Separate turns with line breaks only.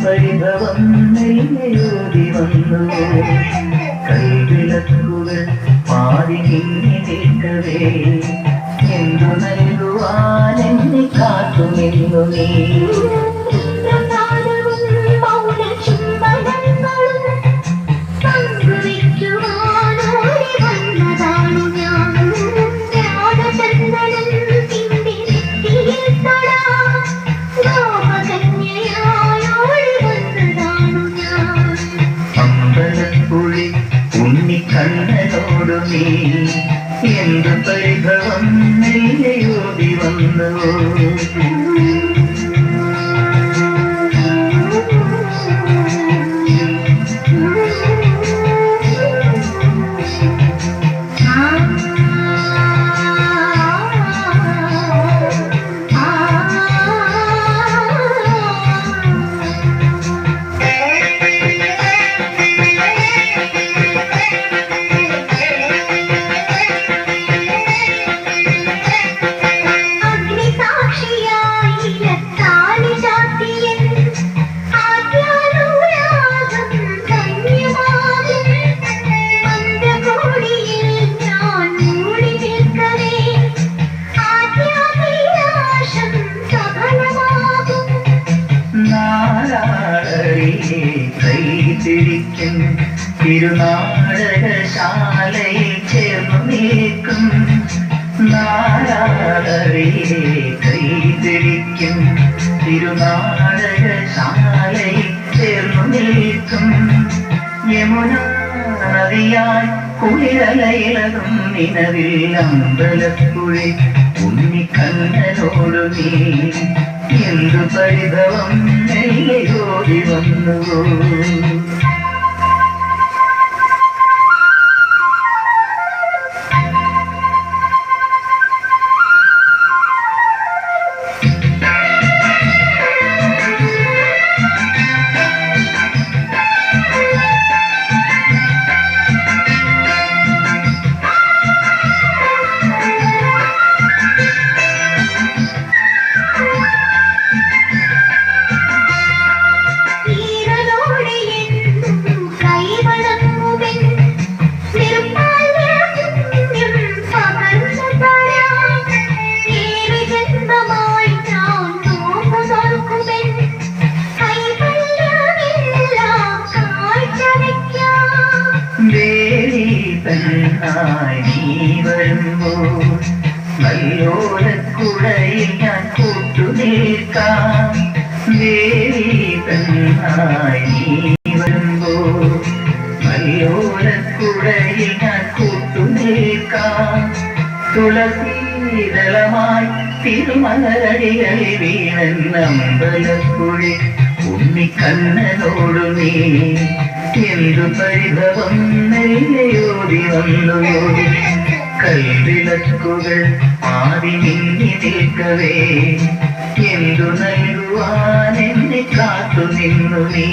പരിഭവം നെയ്യോതി വന്നു കൈവിളക്കുകൾ പാടി നീങ്ങി നിൽക്കവേ എന്തു നൽകുവാൻ എന്നെ കാത്തുനിന്നു നീ കണ്ണനോടു നീ എന്ത് പരിഭവം നെയ്യോതി വന്നു കൈപിടിക്കും തിരുനാടകശാലയിൽ ചേർന്നു നിൽക്കും നാരാളറിയെ കൈപിടിക്കും തിരുനാടകശാലയിൽ ചേർന്നു നിൽക്കും യമുന നദിയായി കുളിരലയിലതും നിലവിൽ അമ്പലപ്പുഴി ഉണ്ണിക്കണ്ണനോടു നീ എന്തു പരിഭവം നെയ്യോതി വന്നു നീ വരുമ്പോൾ നല്ലോലക്കുടയിൽ ഞാൻ കൂട്ടുനിൽക്കാം ദേവീതനായി നീ വരുമ്പോൾ നല്ലോലക്കുടയിൽ ഞാൻ കൂട്ടുനിൽക്കാം തുളസീതളമായി തിരുമലരടികളിൽ വീണമ്പലപ്പുഴി ഉണ്ണിക്കണ്ണനോടു നീ എന്തു പരിഭവം നെയ്യോതി വന്നു കൈവിളക്കുകൾ ആടി നീങ്ങി നിൽക്കവേ എന്തു നൽകുവാൻ എന്നെ കാത്തുനിന്നു നീ